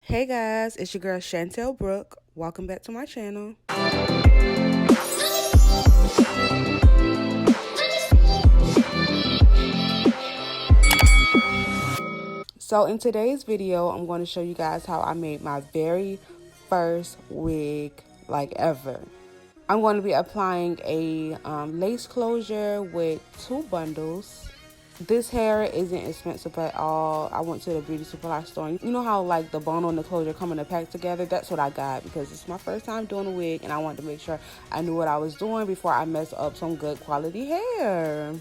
Hey guys, it's your girl Chantel Brooke. Welcome back to my channel. So in today's video, I'm going to show you guys how I made my very first wig like ever. I'm going to be applying a lace closure with 2 bundles. This hair isn't expensive at all. I went to the beauty supply store. You know how like the bundle and the closure come in a pack together? That's what I got because it's my first time doing a wig and I wanted to make sure I knew what I was doing before I mess up some good quality hair.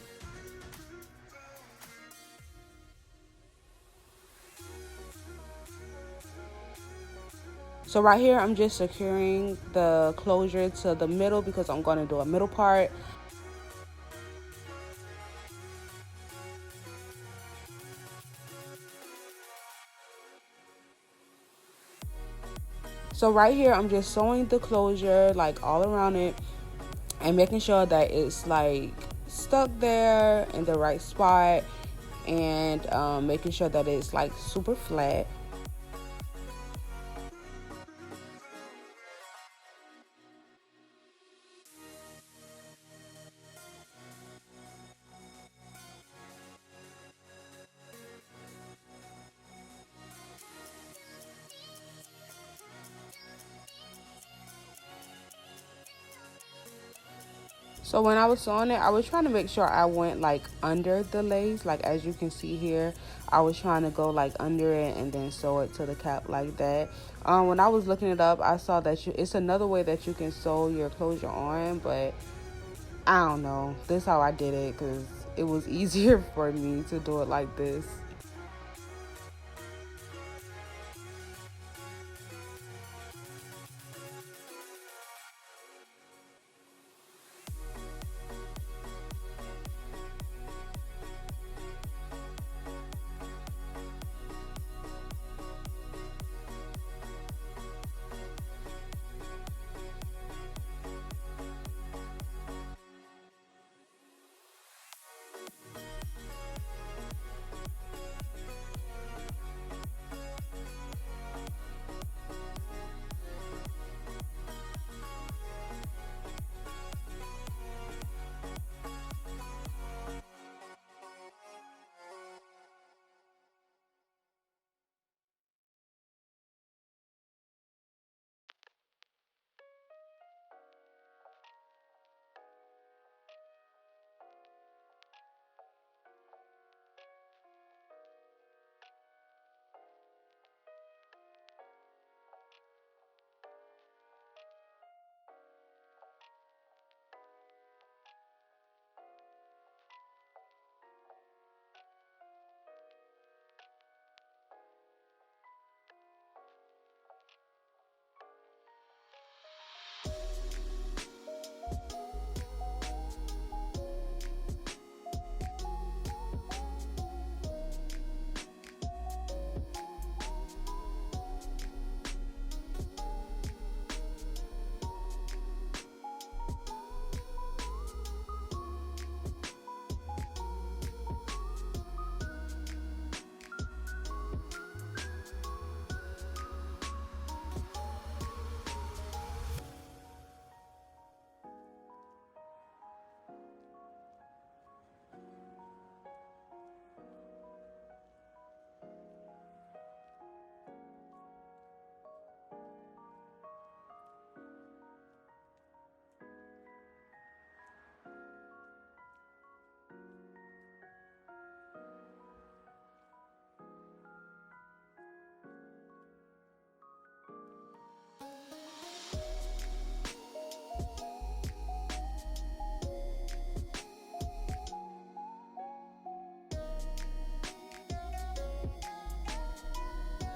So right here, I'm just securing the closure to the middle because I'm going to do a middle part. So right here, I'm just sewing the closure like all around it and making sure that it's like stuck there in the right spot and making sure that it's like super flat. So when I was sewing it, I was trying to make sure I went like under the lace. Like as you can see here, I was trying to go like under it and then sew it to the cap like that. When I was looking it up, I saw that it's another way that you can sew your closure on, but I don't know. This is how I did it because it was easier for me to do it like this.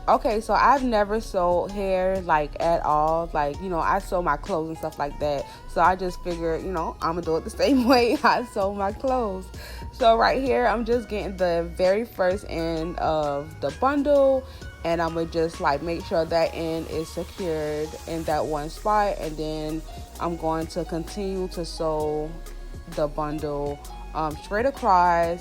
Okay, so I've never sewed hair like at all. Like, you know, I sew my clothes and stuff like that. So I just figured, you know, I'm gonna do it the same way I sew my clothes. So right here, I'm just getting the very first end of the bundle and I'm gonna just like make sure that end is secured in that one spot, and then I'm going to continue to sew the bundle straight across.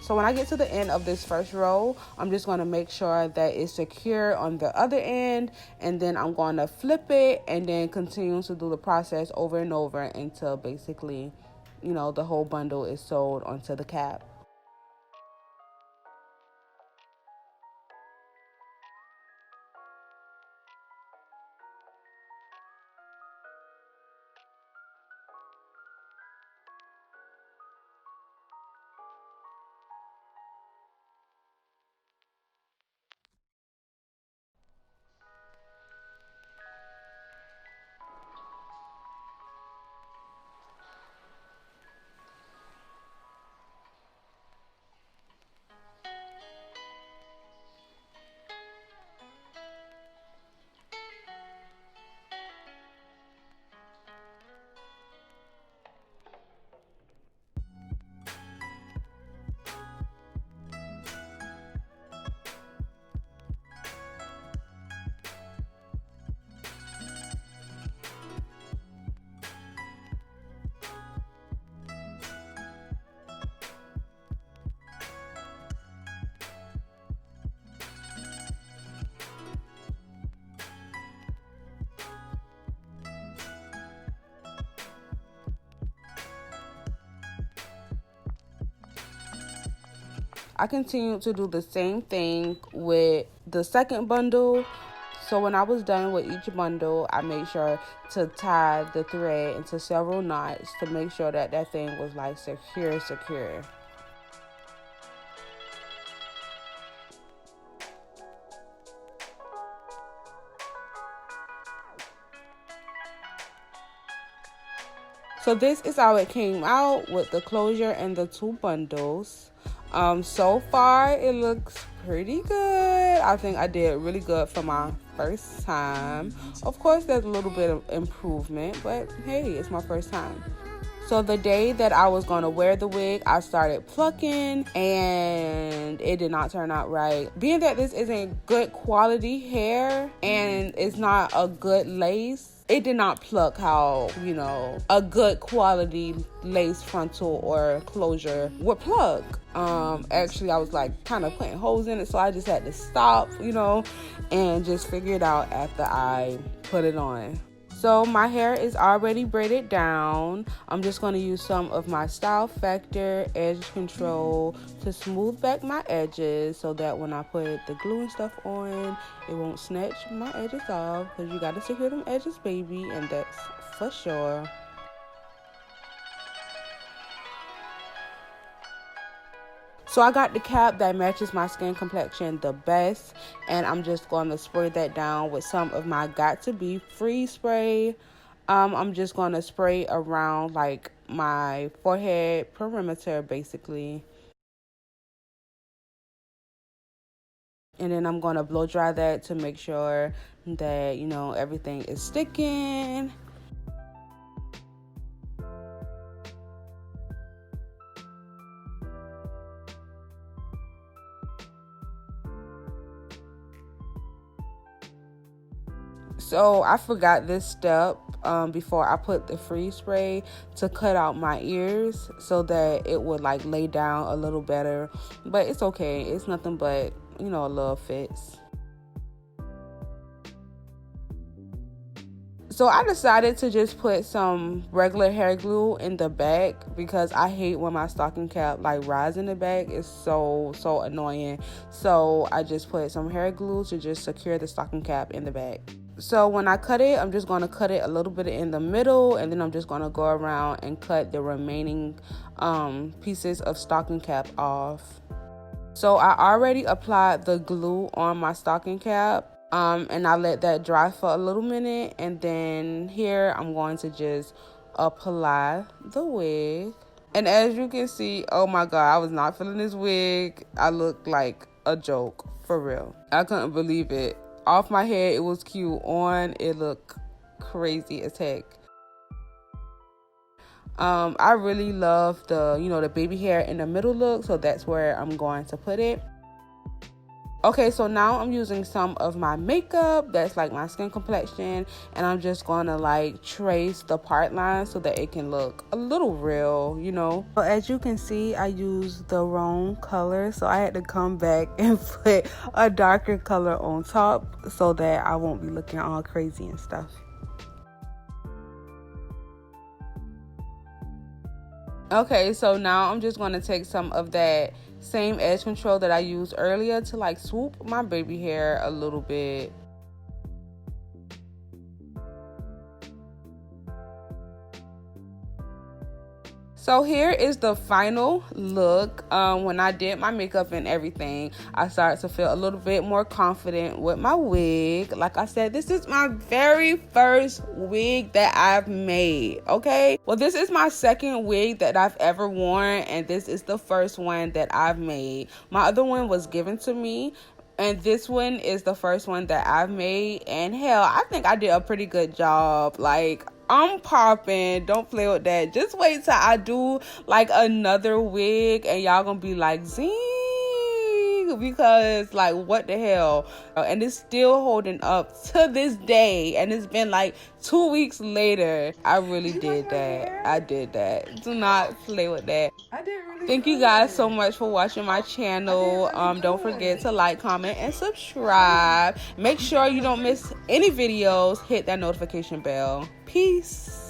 So when I get to the end of this first row, I'm just going to make sure that it's secure on the other end, and then I'm going to flip it and then continue to do the process over and over until basically, you know, the whole bundle is sewed onto the cap. I continued to do the same thing with the second bundle. So when I was done with each bundle, I made sure to tie the thread into several knots to make sure that that thing was like secure. So this is how it came out with the closure and the two bundles. So far it looks pretty good. I think I did really good for my first time. Of course there's a little bit of improvement, but hey, it's my first time. So the day that I was going to wear the wig, I started plucking and it did not turn out right. Being that this isn't good quality hair and it's not a good lace, it did not pluck how, you know, a good quality lace frontal or closure would pluck. Actually, I was like kind of putting holes in it, so I just had to stop, you know, and just figure it out after I put it on. So my hair is already braided down. I'm just going to use some of my Style Factor edge control to smooth back my edges so that when I put the glue and stuff on, it won't snatch my edges off, because you got to secure them edges, baby, and that's for sure. So I got the cap that matches my skin complexion the best, and I'm just going to spray that down with some of my Got To Be Free spray. I'm just going to spray around like my forehead perimeter basically. And then I'm going to blow dry that to make sure that, you know, everything is sticking. So I forgot this step before I put the freeze spray to cut out my ears so that it would like lay down a little better. But it's okay. It's nothing but, you know, a little fits. So I decided to just put some regular hair glue in the back because I hate when my stocking cap like rides in the back. It's so annoying. So I just put some hair glue to just secure the stocking cap in the back. So when I cut it, I'm just going to cut it a little bit in the middle, and then I'm just going to go around and cut the remaining pieces of stocking cap off. So I already applied the glue on my stocking cap. And I let that dry for a little minute, and then here I'm going to just apply the wig. And as you can see, oh my god, I was not feeling this wig. I looked like a joke, for real. I couldn't believe it. Off my head it was cute, on it looked crazy as heck. I really love the, you know, the baby hair in the middle look, so that's where I'm going to put it. Okay, so now I'm using some of my makeup that's like my skin complexion, and I'm just gonna like trace the part line so that it can look a little real, you know. So as you can see, I used the wrong color, so I had to come back and put a darker color on top so that I won't be looking all crazy and stuff. Okay, so now I'm just going to take some of that same edge control that I used earlier to like swoop my baby hair a little bit. So here is the final look. When I did my makeup and everything, I started to feel a little bit more confident with my wig. Like I said, this is my very first wig that I've made, okay? Well, this is my second wig that I've ever worn, and this is the first one that I've made. My other one was given to me, and this one is the first one that I've made, and hell, I think I did a pretty good job. Like, I'm popping. Don't play with that. Just wait till I do like another wig and y'all gonna be like, zing, because like, what the hell? And it's still holding up to this day, and it's been like 2 weeks later. I really did that. I did that. Do not play with that. I did really Thank you guys so much for watching my channel. Don't forget to like, comment, and subscribe. Make sure you don't miss any videos. Hit that notification bell. Peace.